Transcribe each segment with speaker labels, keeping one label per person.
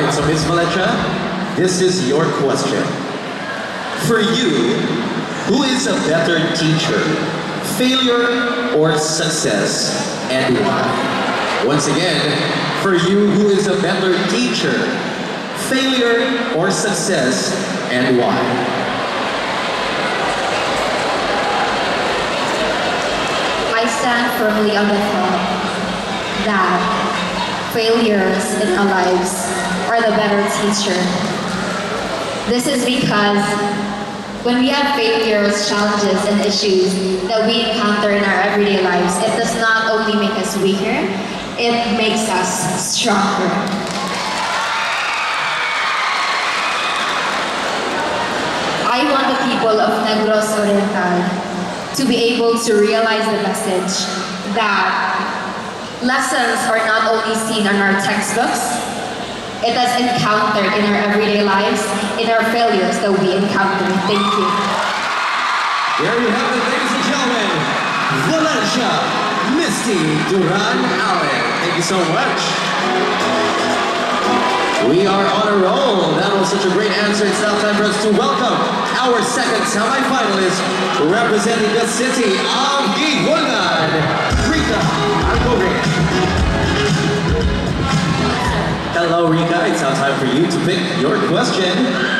Speaker 1: right, so Ms. Valencia, this is your question. For you, who is a better teacher? Failure or success, and why? Once again, for you, who is a better teacher? Failure or success, and why?
Speaker 2: I stand firmly on the thought that failures in our lives are the better teacher. This is because when we have failures, challenges, and issues that we encounter in our everyday lives, it does not only make us weaker, it makes us stronger. I want the people of Negros Oriental to be able to realize the message that lessons are not only seen in our textbooks, it is encountered in our everyday lives, in our failures that we encounter. Thank you.
Speaker 1: There you have it, ladies and gentlemen. Valencia Misty Duran Allen. Thank you so much. We are on a roll. That was such a great answer. It's now time for us to welcome our second semi-finalist representing the city of Buglasan, Rika Alcoran. Hello, Rika. It's now time for you to pick your question.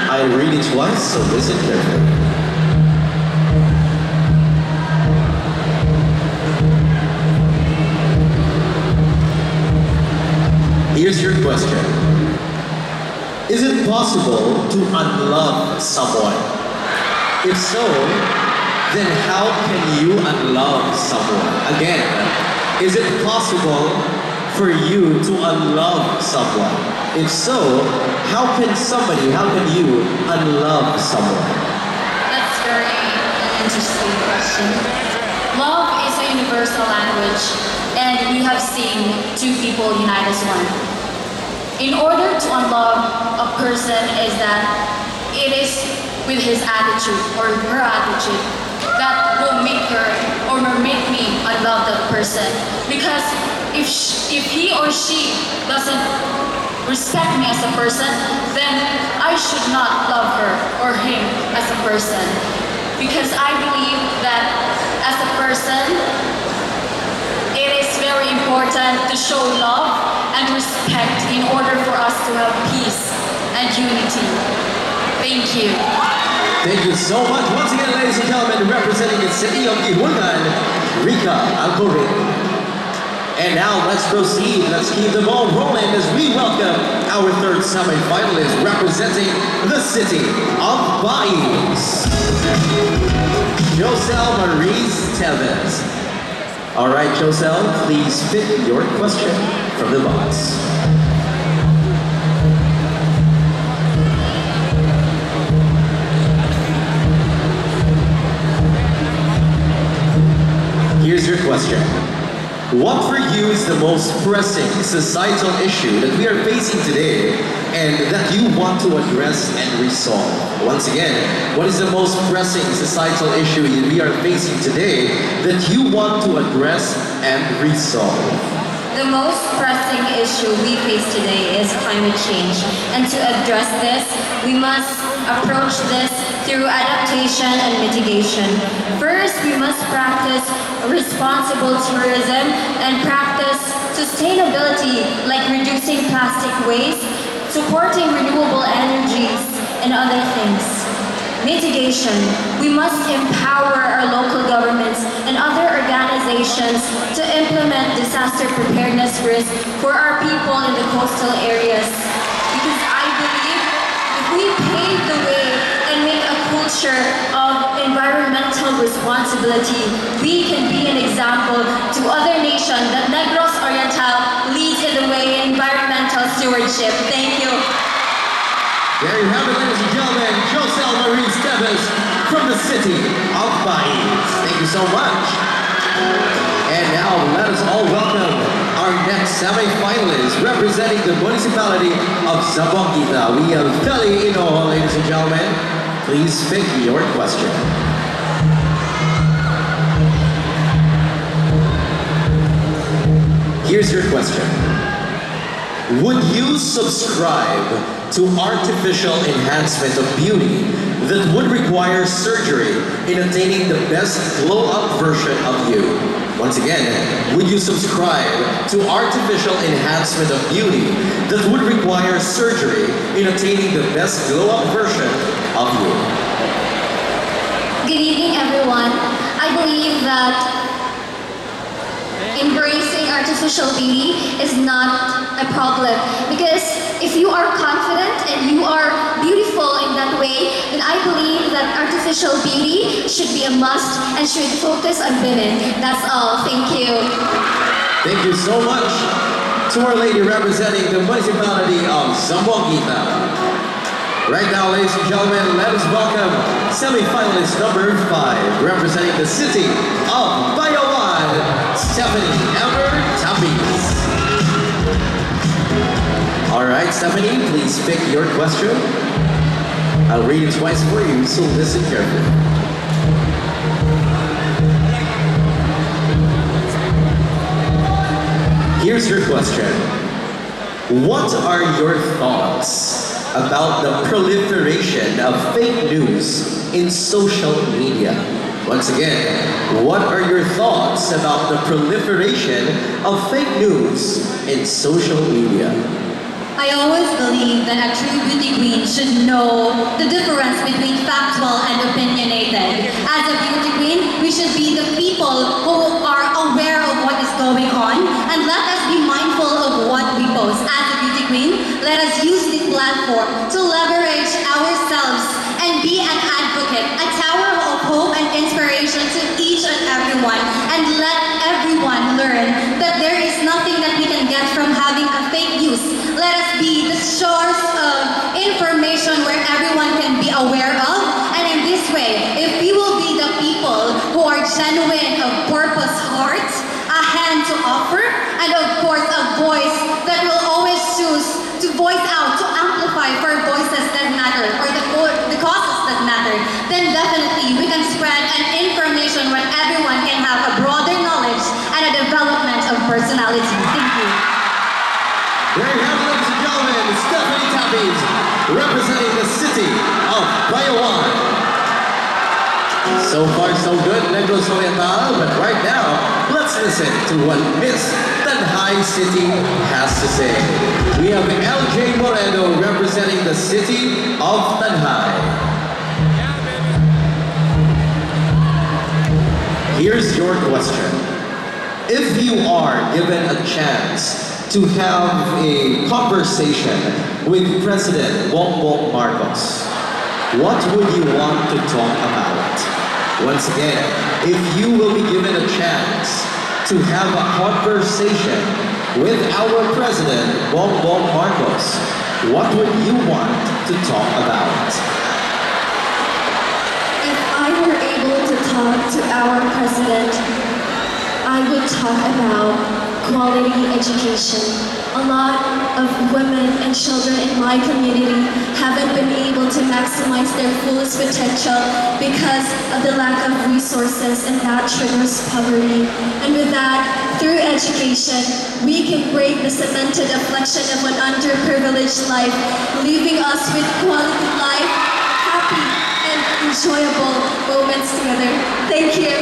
Speaker 1: I read it twice, so listen carefully. Here's your question. Is it possible to unlove someone? If so, then how can you unlove someone? Again, is it possible for you to unlove someone? If so, how can you unlove someone?
Speaker 2: That's very interesting question. Love is a universal language, and we have seen two people unite as one. In order to unlove a person is that it is with his attitude or her attitude that will make her or will make me unlove that person. Because if he or she doesn't respect me as a person, then I should not love her or him as a person. Because I believe that as a person, it is very important to show love and respect in order for us to have peace and unity. Thank you.
Speaker 1: Thank you so much. Once again, ladies and gentlemen, representing the city of Buglasan, Rika Alcoran. And now let's proceed. Let's keep the ball rolling as we welcome our third semi-finalist representing the city of Baez, Josel Maurice Tevez. All right, Josel, please pick your question from the box. Here's your question. What for you is the most pressing societal issue that we are facing today and that you want to address and resolve? Once again, what is the most pressing societal issue that we are facing today that you want to address and resolve?
Speaker 2: The most pressing issue we face today is climate change. And to address this, we must approach this through adaptation and mitigation. First, we must practice responsible tourism and practice sustainability, like reducing plastic waste, supporting renewable energies, and other things. Mitigation. We must empower our local governments and other organizations to implement disaster preparedness risk for our people in the coastal areas. Because I believe if we pave the way and make a culture of environmental responsibility, we can be an example to other nations that Negros Oriental leads in the way in environmental stewardship. Thank you.
Speaker 1: There you have it, ladies and gentlemen, Josel Maurice Tevez from the city of Baez. Thank you so much. And now let us all welcome our next semi-finalist representing the municipality of Zamboanga. We have Filipino, ladies and gentlemen. Please pick your question. Here's your question. Would you subscribe to artificial enhancement of beauty that would require surgery in attaining the best glow-up version of you? Once again, would you subscribe to artificial enhancement of beauty that would require surgery in attaining the best glow-up version of you?
Speaker 2: Good evening, everyone. I believe that embracing artificial beauty is not a problem, because if you are confident and you are beautiful in that way, then I believe that artificial beauty should be a must and should focus on women. That's all. Thank you.
Speaker 1: Thank you so much to Our Lady representing the Municipality of Dumaguete. Right now, ladies and gentlemen, let us welcome semi-finalist number 5, representing the city of Bayawan, Stephanie Amber Tapis. All right, Stephanie, please pick your question. I'll read it twice for you, so listen carefully. Here's your question. What are your thoughts about the proliferation of fake news in social media? Once again, what are your thoughts about the proliferation of fake news in social media?
Speaker 2: I always believe that a true beauty queen should know the difference between factual and opinionated. As a beauty queen, we should be the people who are aware of what is going on, and let us be mindful of what we post. As a beauty queen, let us use this platform to leverage ourselves and be an advocate, a tower of hope and inspiration to each and everyone, and let everyone learn that there is nothing that we can get from having a fake news. Let us be the source of information where everyone can be aware of, and in this way, if we will be the people who are genuine of purpose heart, a hand to offer, and of course a voice that will always choose to voice out, to amplify for voices that matter, or the causes that matter, then definitely we can spread an information where everyone can have a broader knowledge and a development of personality. Thank you.
Speaker 1: There you have it, ladies and gentlemen, Stephanie Tapis, representing the city of Bayawan. So far, so good, Negros Oriental, but right now, let's listen to what Miss Tanjay City has to say. We have LJ Moreno representing the city of Tanjay. Here's your question. If you are given a chance to have a conversation with President Bongbong Marcos, what would you want to talk about? Once again, if you will be given a chance to have a conversation with our President Bongbong Marcos, what would you want to talk about?
Speaker 2: If I were able to talk to our president, I would talk about quality education. A lot of women and children in my community haven't been able to maximize their fullest potential because of the lack of resources, and that triggers poverty. And with that, through education, we can break the cemented affliction of an underprivileged life, leaving us with quality life, happy and enjoyable moments together. Thank you.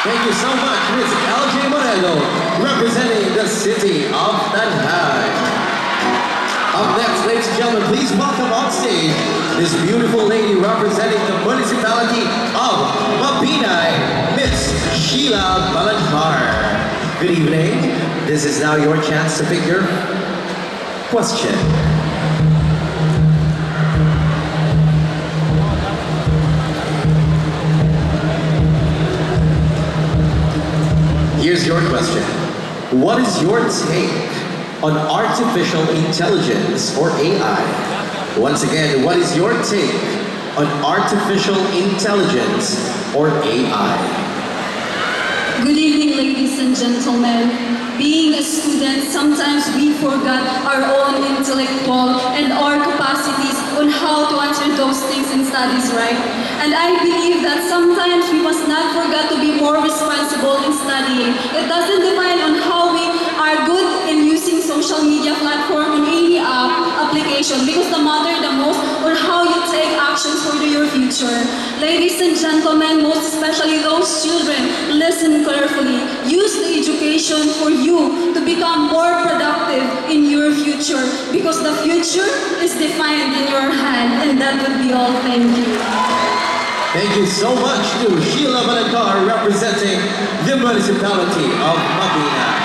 Speaker 1: Thank you so much, Ms. LJ Moreno, representing the city of Tanjay. Up next, ladies and gentlemen, please welcome on stage this beautiful lady representing the Municipality of Mabinay, Miss Sheila Balanchar. Good evening. This is now your chance to pick your question. Here's your question. What is your take on artificial intelligence, or AI? Once again, what is your take on artificial intelligence, or AI?
Speaker 3: Good evening, ladies and gentlemen. Being a student, sometimes we forgot our own intellectual and our capacities on how to answer those things in studies, right? And I believe that sometimes we must not forget to be more responsible in studying. It doesn't depend on how we are good in using social media platforms education because the matter the most on how you take actions for your future. Ladies and gentlemen, most especially those children, listen carefully. Use the education for you to become more productive in your future because the future is defined in your hand. And that would be all. Thank you.
Speaker 1: Thank you so much to Sheila Balagar representing the Municipality of Mabini.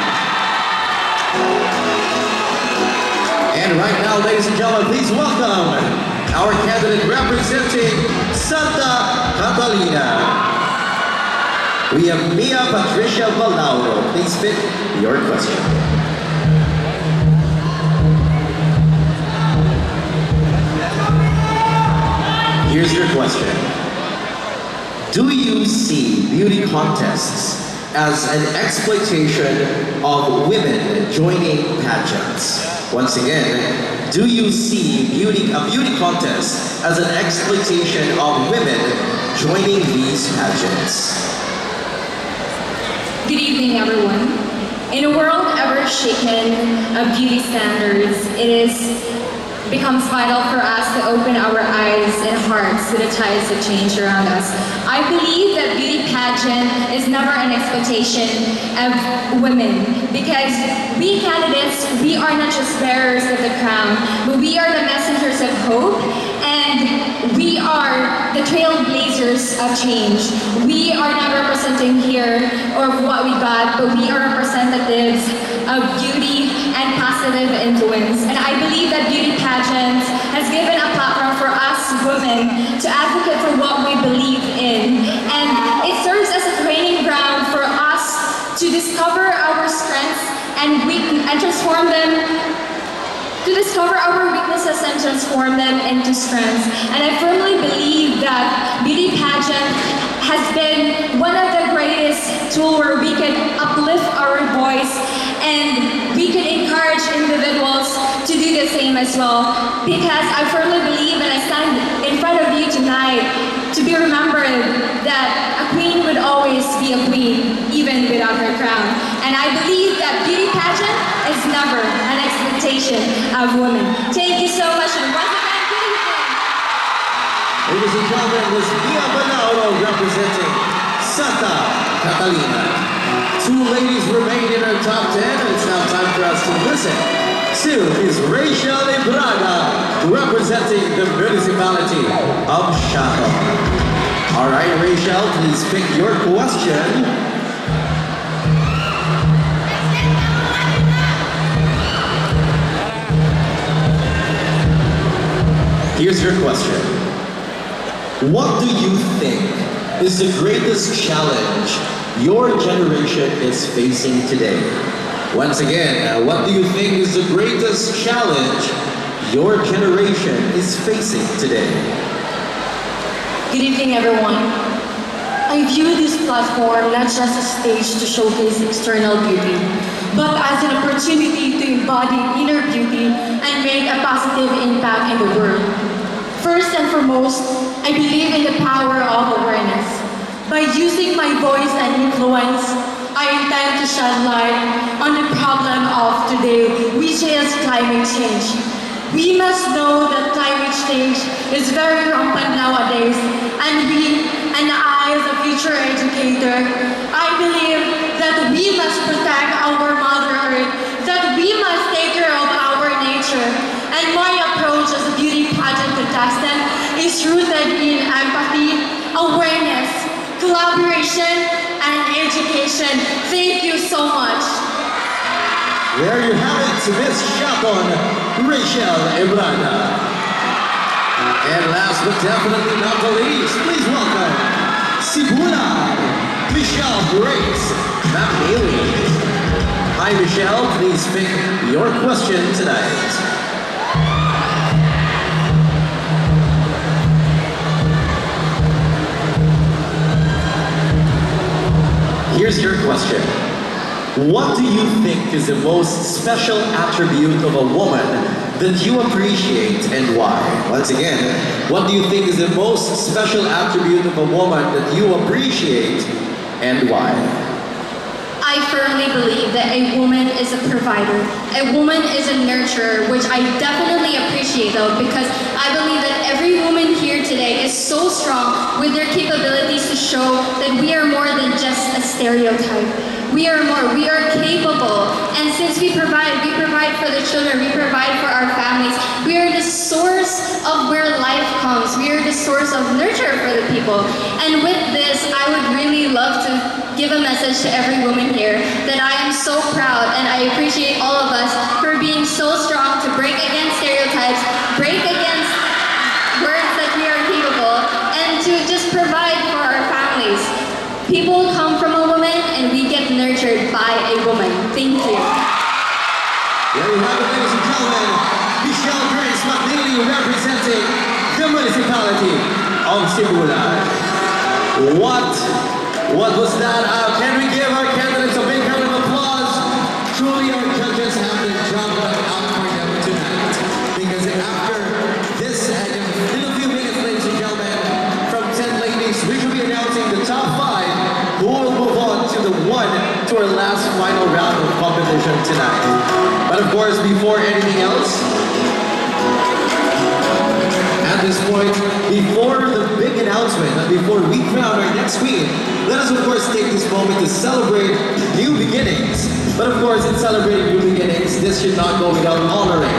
Speaker 1: And right now, ladies and gentlemen, please welcome our candidate representing Santa Catalina. We have Mia Patricia Balauro. Please pick your question. Here's your question. Do you see beauty contests as an exploitation of women joining pageants? Once again, do you see a beauty contest as an exploitation of women joining these pageants?
Speaker 2: Good evening, everyone. In a world ever shaken of beauty standards, becomes vital for us to open our eyes and hearts to the tides of change around us. I believe that beauty pageant is never an exploitation of women because we candidates, we are not just bearers of the crown, but we are the messengers of hope and we are the trailblazers of change. We are not representing here or what we got, but we are representatives of beauty and positive influence. And I believe that beauty pageants has given a platform for us women to advocate for what we believe in. And it serves as a training ground for us to discover our strengths and transform them, to discover our weaknesses and transform them into strengths. And I firmly believe that beauty pageant has been one of the greatest tools where we can uplift our voice and we can encourage individuals to do the same as well. Because I firmly believe and I stand in front of you tonight to be remembered that a queen would always be a queen, even without her crown. And I believe that beauty pageant is never an expectation of women. Thank you so much, and once again, good evening.
Speaker 1: Ladies and gentlemen, this is Mia Balauro representing Santa Catalina. Two ladies remain in our top 10, and it's now time for us to listen to Ms. Rachel Ibraga representing the Municipality of Shato. All right, Rachel, please pick your question. Here's your question. What do you think is the greatest challenge your generation is facing today? Once again, what do you think is the greatest challenge your generation is facing today?
Speaker 4: Good evening, everyone. I view this platform not just as a stage to showcase external beauty, but as an opportunity to embody inner beauty and make a positive impact in the world. First and foremost, I believe in the power of awareness. By using my voice and influence, I intend to shed light on the problem of today, which is climate change. We must know that climate change is very rampant nowadays, and I, as a future educator, I believe that we must protect our Mother Earth, that we must take care of our nature. And my approach as a beauty pageant contestant is rooted in empathy, awareness, collaboration, and education. Thank you so much.
Speaker 1: There you have it, Miss Chapon, Rachel Ibrana. And last but definitely not the least, please welcome Sibula Michelle Grace McNeely. Hi Michelle, please pick your question tonight. Here's your question. What do you think is the most special attribute of a woman that you appreciate and why? Once again, what do you think is the most special attribute of a woman that you appreciate and why?
Speaker 3: I
Speaker 2: I firmly believe that a woman is a provider. A woman is a nurturer, which I definitely appreciate though, because I believe that every woman here today is so strong with their capabilities to show that we are more than just a stereotype. We are more, we are capable. And since we provide for the children, we provide for our families. We are the source of where life comes. We are the source of nurture for the people. And with this, I would really love to give a message to every woman here that I am so proud and I appreciate all of us for being so strong to break against stereotypes, break against words that we are capable, and to just provide for our families. People come from a woman and we get nurtured by a woman. Thank you.
Speaker 1: There you have it, ladies and gentlemen. Michelle Grace McNeely representing the municipality of Sibulan. What was that? Can we give our candidates a big round of applause? Truly, our judges have their job done out for them tonight. Because after this, in a few minutes, ladies and gentlemen, from 10 ladies, we will be announcing the top 5 who will move on to our last final round of competition tonight. But of course, before anything else, at this point, before the big announcement, and before we crown our next queen, let us of course take this moment to celebrate new beginnings. But of course, in celebrating new beginnings, this should not go without honoring